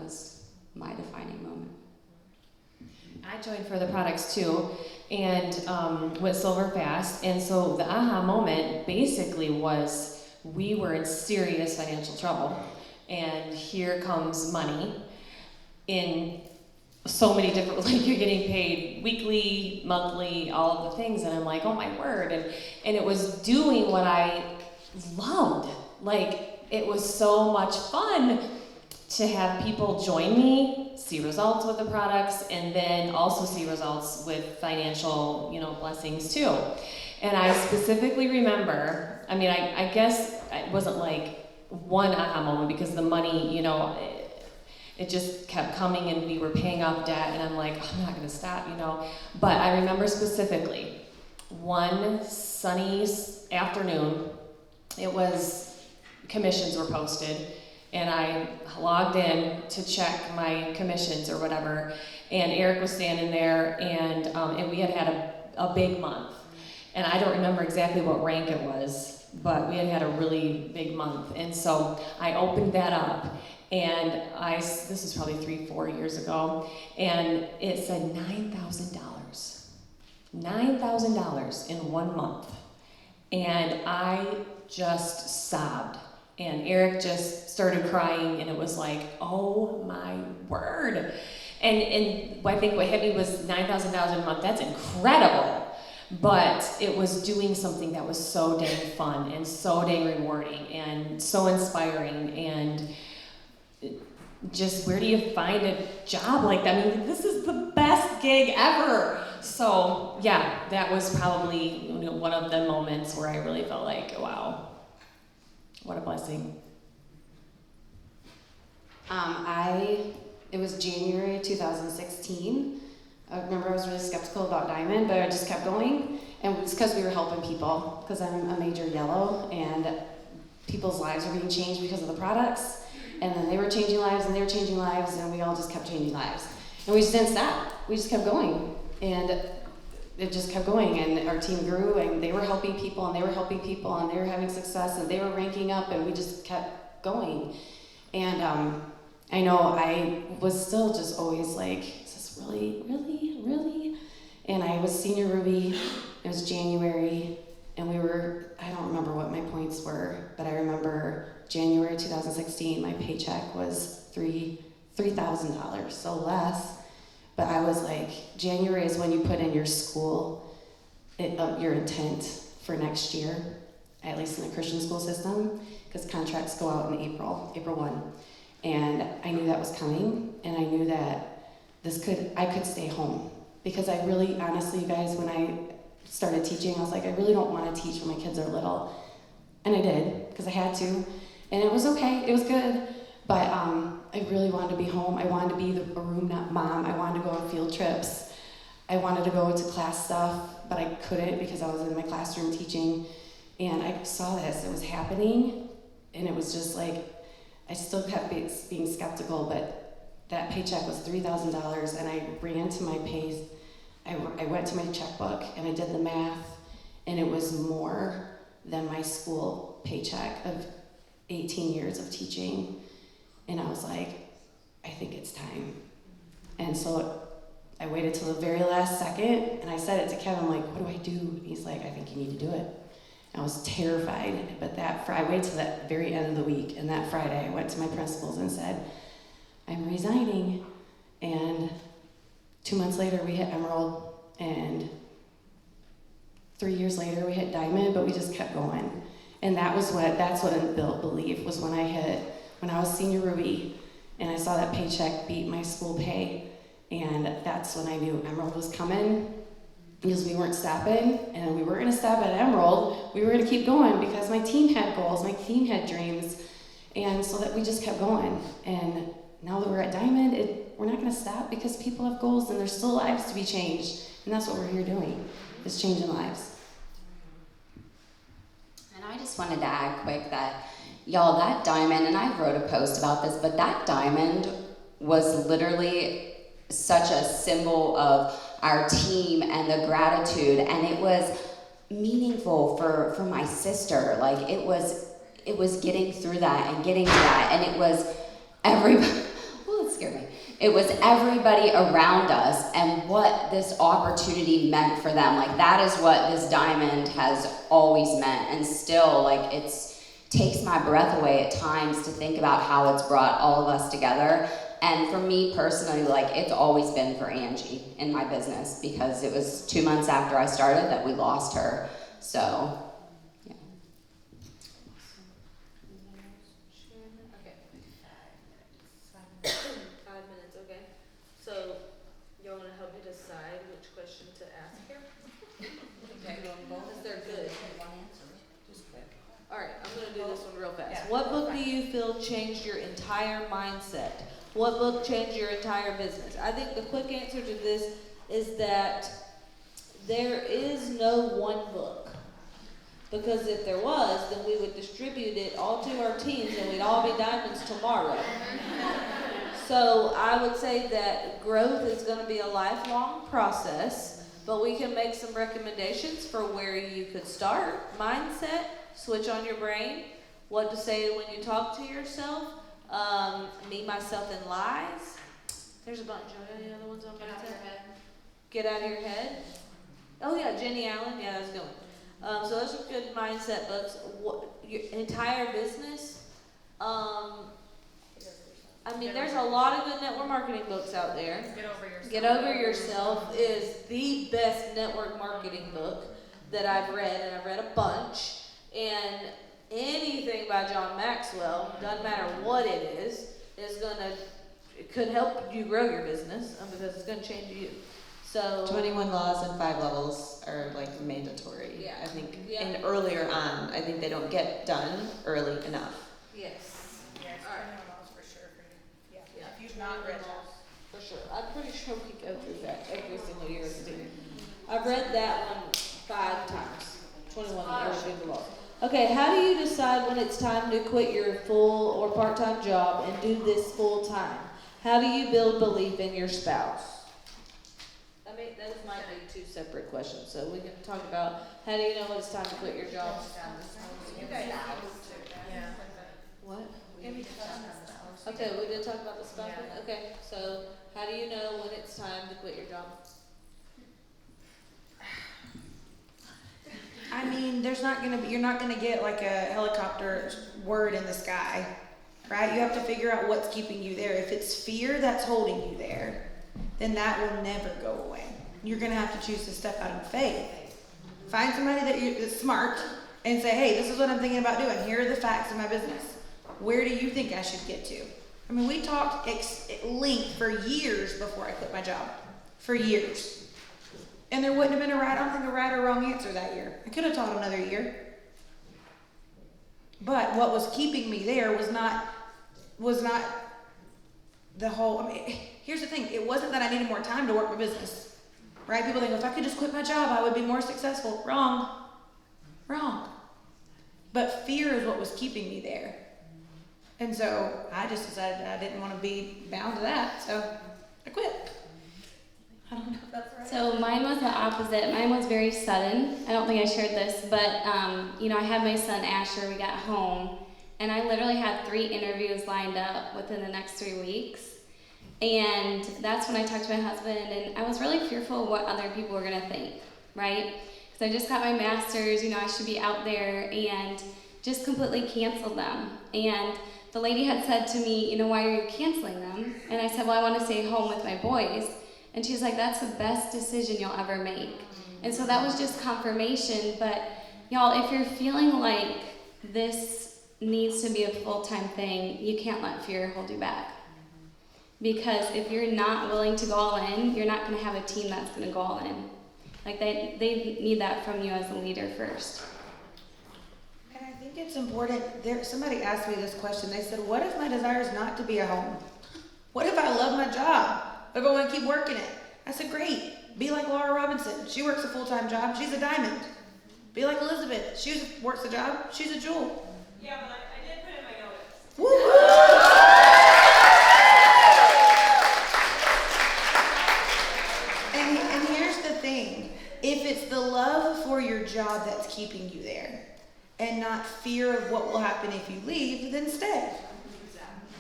was my defining moment. I joined for the products too, and with Silverfast, and so the aha moment basically was we were in serious financial trouble, and here comes money in so many different, like you're getting paid weekly, monthly, all of the things, and I'm like, oh my word, and it was doing what I loved. Like, it was so much fun to have people join me, see results with the products, and then also see results with financial, blessings too. And I specifically remember, I guess it wasn't like one aha moment because the money, it just kept coming and we were paying off debt and I'm like, I'm not gonna stop, But I remember specifically one sunny afternoon, commissions were posted, and I logged in to check my commissions or whatever, and Eric was standing there, and we had a big month. And I don't remember exactly what rank it was, but we had a really big month. And so I opened that up, and this is probably 3-4 years ago, and it said $9,000. $9,000 in 1 month. And I just sobbed. And Eric just started crying, and it was like, oh my word. And I think what hit me was $9,000 a month. That's incredible. But it was doing something that was so dang fun and so dang rewarding and so inspiring. And just, where do you find a job like that? This is the best gig ever. So yeah, that was probably one of the moments where I really felt like, wow, what a blessing. It was January 2016. I remember I was really skeptical about Diamond, but I just kept going. And it's because we were helping people, because I'm a major yellow, and people's lives were being changed because of the products. And then they were changing lives, and they were changing lives, and we all just kept changing lives. And we just didn't stop. We just kept going. And it just kept going, and our team grew, and they were helping people, and they were helping people, and they were having success, and they were ranking up, and we just kept going. And I know I was still just always like, is this really? And I was senior Ruby, it was January, and I don't remember what my points were, but I remember January 2016, my paycheck was $3,000, so less. But I was like, January is when you put in your school, your intent for next year, at least in the Christian school system, because contracts go out in April 1. And I knew that was coming, and I knew that I could stay home. Because I really, honestly, you guys, when I started teaching, I was like, I really don't want to teach when my kids are little. And I did, because I had to. And it was okay, it was good. But I really wanted to be home. I wanted to be a room mom. I wanted to go on field trips. I wanted to go to class stuff, but I couldn't because I was in my classroom teaching. And I saw this, it was happening, and it was just like, I still kept being skeptical, but that paycheck was $3,000, and I ran to my pay. I went to my checkbook, and I did the math, and it was more than my school paycheck of 18 years of teaching. And I was like, I think it's time. And so I waited till the very last second, and I said it to Kevin, I'm like, what do I do? And he's like, I think you need to do it. And I was terrified, but I waited till that very end of the week, and that Friday I went to my principals and said, I'm resigning. And 2 months later we hit Emerald, and 3 years later we hit Diamond, but we just kept going. And that's what built belief, was when I was senior Ruby, and I saw that paycheck beat my school pay, and that's when I knew Emerald was coming, because we weren't stopping, and we weren't going to stop at Emerald. We were going to keep going because my team had goals, my team had dreams, and so that we just kept going. And now that we're at Diamond, we're not going to stop because people have goals, and there's still lives to be changed, and that's what we're here doing, is changing lives. And I just wanted to add quick that, y'all, that Diamond, and I wrote a post about this, but that Diamond was literally such a symbol of our team and the gratitude, and it was meaningful for my sister. Like, it was getting through that and getting to that, and it was everybody, well, it scared It was everybody around us and what this opportunity meant for them. Like, that is what this diamond has always meant, and still, like, takes my breath away at times to think about how it's brought all of us together. And for me personally, like, it's always been for Angie in my business, because it was 2 months after I started that we lost her. So, yeah. Okay. 5 minutes, okay. So, y'all wanna help me decide which question to ask here? Okay, because they're good. Alright, I'm gonna do this one real fast. What book do you feel changed your entire mindset? What book changed your entire business? I think the quick answer to this is that there is no one book. Because if there was, then we would distribute it all to our teams and we'd all be diamonds tomorrow. So I would say that growth is going to be a lifelong process, but we can make some recommendations for where you could start. Mindset, switch on your brain, what to say when you talk to yourself, me, myself, and lies. There's a bunch. Are there any other ones on my mindset? Get out of your head. Oh yeah, Jenny Allen. Yeah, that's good. So those are good mindset books. Your entire business. I mean, there's a lot of good network marketing books out there. Get Over Yourself is the best network marketing book that I've read, and I've read a bunch. And anything by John Maxwell, doesn't matter what it is it could help you grow your business because it's going to change you. So 21 laws and 5 levels are like mandatory. Yeah. I think, Yeah. and earlier on, I think they don't get done early enough. yes. Yes, All right. 21 laws for sure. Yeah. Yeah. If you've not read that. For sure. I'm pretty sure we go through that every single year as a team. I've read that one 5 times. 21 years in the law. Okay, how do you decide when it's time to quit your full or part-time job and do this full-time? How do you build belief in your spouse? I mean, those might be 2 separate questions, so we can talk about how do you know when it's time to quit your job? You guys yeah. What? Maybe just on the spouse. Okay, we did talk about the spouse one? Okay, so how do you know when it's time to quit your job? I mean, you're not gonna get like a helicopter word in the sky, right? You have to figure out what's keeping you there. If it's fear that's holding you there, then that will never go away. You're gonna have to choose to step out in faith. Find somebody that's smart and say, hey, this is what I'm thinking about doing. Here are the facts of my business. Where do you think I should get to? I mean, we talked at length for years before I quit my job. For years. And there wouldn't have been a right or wrong answer that year. I could have taught another year. But what was keeping me there was not the whole, I mean, here's the thing. It wasn't that I needed more time to work my business. Right? People think, if I could just quit my job, I would be more successful. Wrong. But fear is what was keeping me there. And so I just decided I didn't want to be bound to that. So I quit. I don't know if that's right. So mine was the opposite. Mine was very sudden. I don't think I shared this, but I had my son Asher. We got home, and I literally had 3 interviews lined up within the next 3 weeks. And that's when I talked to my husband, and I was really fearful of what other people were gonna think, right? Because I just got my master's. I should be out there, and just completely canceled them. And the lady had said to me, why are you canceling them? And I said, well, I want to stay home with my boys. And she's like, that's the best decision you'll ever make. And so that was just confirmation. But y'all, if you're feeling like this needs to be a full-time thing, you can't let fear hold you back. Because if you're not willing to go all in, you're not going to have a team that's going to go all in. Like they need that from you as a leader first. And I think it's important. Somebody asked me this question. They said, what if my desire is not to be at home? What if I love my job? If I want to keep working it? I said, great. Be like Laura Robinson. She works a full-time job. She's a diamond. Be like Elizabeth. She works a job. She's a jewel. Yeah, but I did put in my notes. Woo-hoo! And here's the thing. If it's the love for your job that's keeping you there and not fear of what will happen if you leave, then stay.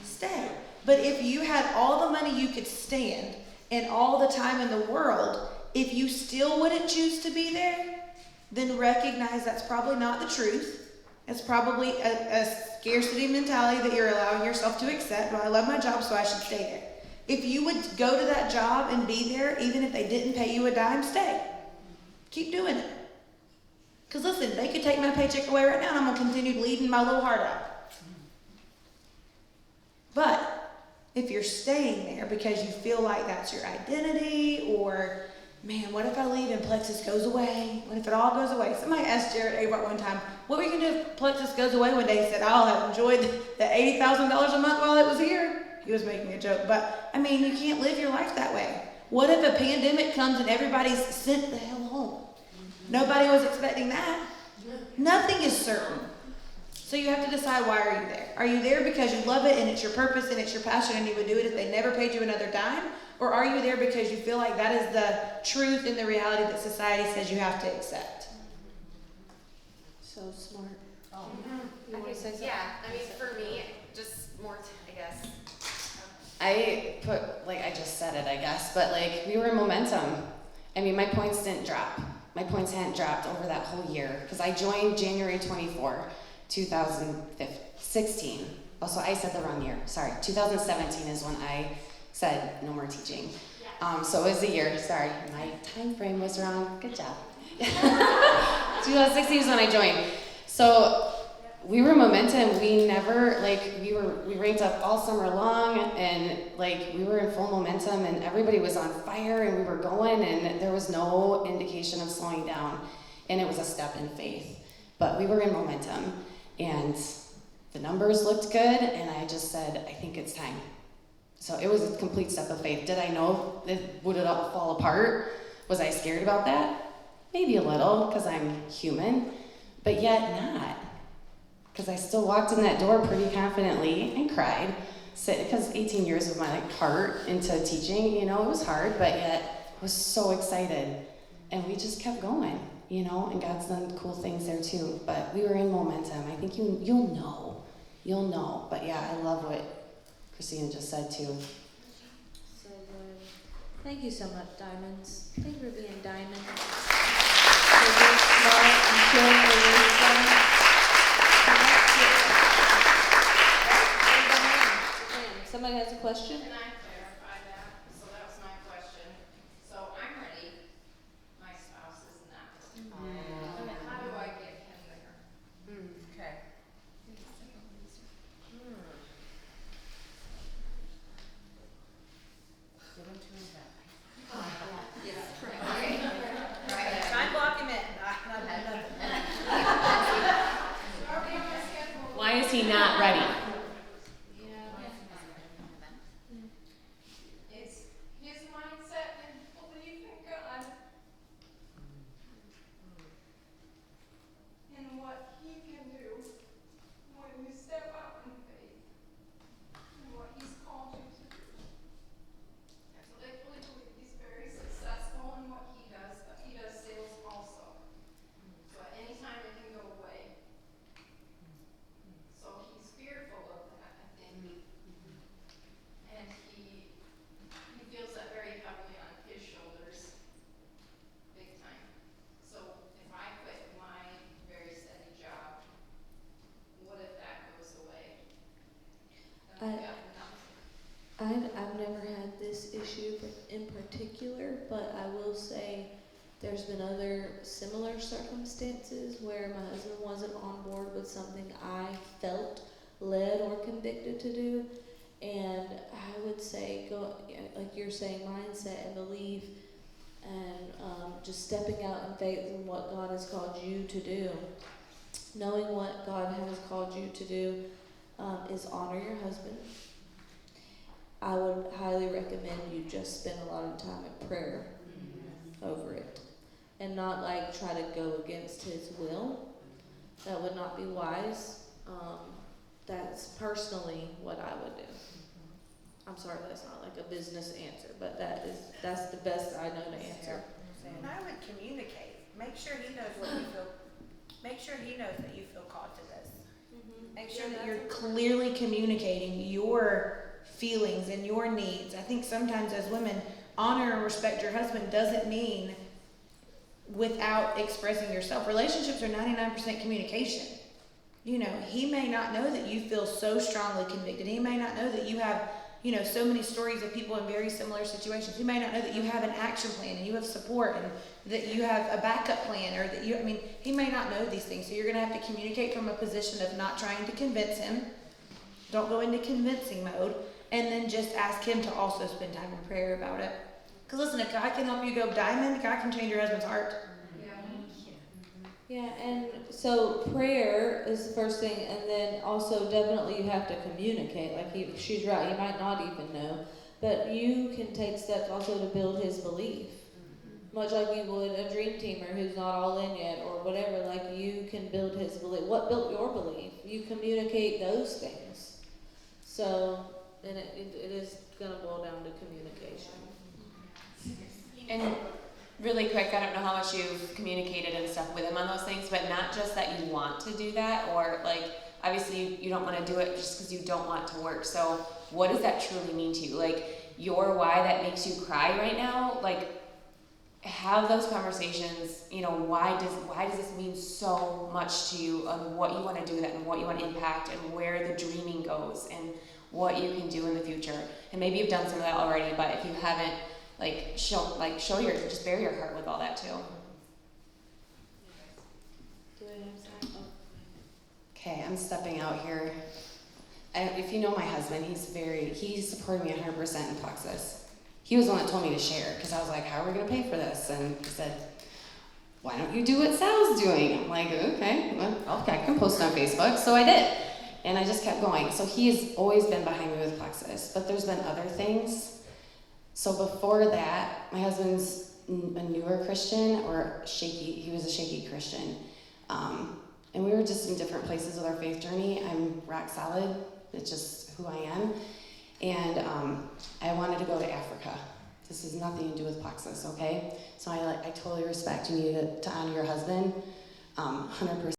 Stay. But if you had all the money you you could stand and all the time in the world, if you still wouldn't choose to be there, then recognize that's probably not the truth. It's probably a scarcity mentality that you're allowing yourself to accept. Well, I love my job, so I should stay there. If you would go to that job and be there, even if they didn't pay you a dime, stay. Keep doing it. Because listen, they could take my paycheck away right now and I'm going to continue bleeding my little heart out. But if you're staying there because you feel like that's your identity, or, man, what if I leave and Plexus goes away? What if it all goes away? Somebody asked Jared Abart one time, what were you going to do if Plexus goes away one day? He said, I'll have enjoyed the $80,000 a month while it was here. He was making a joke, but I mean, you can't live your life that way. What if a pandemic comes and everybody's sent the hell home? Nobody was expecting that. Nothing is certain. So you have to decide, why are you there? Are you there because you love it and it's your purpose and it's your passion and you would do it if they never paid you another dime? Or are you there because you feel like that is the truth and the reality that society says you have to accept? So smart. Oh. You want to say something? Yeah, I mean, for me, just more, I guess. I put, like, I just said it, I guess, but like, we were in momentum. I mean, my points didn't drop. My points hadn't dropped over that whole year, because I joined January 24, 2016. Oh, so I said the wrong year, sorry. 2017 is when I said no more teaching. So it was a year, sorry, my time frame was wrong, good job. 2016 is when I joined. So we were momentum. We never, like, we ranked up all summer long, and like, we were in full momentum, and everybody was on fire, and we were going, and there was no indication of slowing down, and it was a step in faith. But we were in momentum, and the numbers looked good, and I just said, I think it's time. So it was a complete step of faith. Did I know that would it all fall apart? Was I scared about that? Maybe a little, because I'm human, but yet not. Because I still walked in that door pretty confidently and cried, because 18 years of my heart into teaching, you know, it was hard, but yet I was so excited. And we just kept going, you know, and God's done cool things there too. But we were in momentum. I think you'll know. But yeah, I love what Christina just said too. So good. Thank you so much, Diamonds. Thank you for being diamonds. For being smart and sharing your wisdom. Somebody has a question? Can I clarify that? So that was my question. So I'm ready. My spouse is not. And how do I get him there? Okay. Give him to him that way. Right. Try and block him in. Why is he not ready? I've never had this issue in particular, but I will say there's been other similar circumstances where my husband wasn't on board with something I felt led or convicted to do, and I would say go, like you're saying, mindset and belief, and just stepping out in faith in what God has called you to do. Knowing what God has called you to do is honor your husband. I would highly recommend you just spend a lot of time in prayer over it, and not like try to go against his will. That would not be wise. That's personally what I would do. I'm sorry, that's not like a business answer, but that's the best I know to answer. And I would communicate. Make sure he knows what you feel. Make sure he knows that you feel called to this. Make sure that you're clearly communicating your feelings and your needs. I think sometimes as women, honor and respect your husband doesn't mean without expressing yourself. Relationships are 99% communication. You know, he may not know that you feel so strongly convicted. He may not know that you have, you know, so many stories of people in very similar situations. He may not know that you have an action plan and you have support and that you have a backup plan, or that you, I mean, he may not know these things. So you're going to have to communicate from a position of not trying to convince him. Don't go into convincing mode. And then just ask him to also spend time in prayer about it. Because listen, if God can help you go diamond, God can change your husband's heart. Yeah, and so prayer is the first thing, and then also definitely you have to communicate. Like she's right, you might not even know, but you can take steps also to build his belief. Much like you would a dream teamer who's not all in yet or whatever, like you can build his belief. What built your belief? You communicate those things. So, and it is going to boil down to communication. And really quick, I don't know how much you've communicated and stuff with him on those things, but not just that you want to do that, or like, obviously you don't want to do it just because you don't want to work. So what does that truly mean to you? Like, your why that makes you cry right now, like, have those conversations, you know, why does this mean so much to you, on what you want to do with it and what you want to impact and where the dreaming goes and what you can do in the future. And maybe you've done some of that already, but if you haven't, just bare your heart with all that too. Okay, I'm stepping out here. If you know my husband, he supported me 100% in Plexus. He was the one that told me to share, because I was like, how are we going to pay for this? And he said, why don't you do what Sal's doing? I'm like, okay, well, I can post on Facebook. So I did. And I just kept going. So he's always been behind me with Plexus, but there's been other things. So before that, my husband's a newer Christian, or he was a shaky Christian. And we were just in different places with our faith journey. I'm rock solid. It's just who I am. And I wanted to go to Africa. This has nothing to do with Plexus, okay? So I totally respect you need to honor your husband, 100%.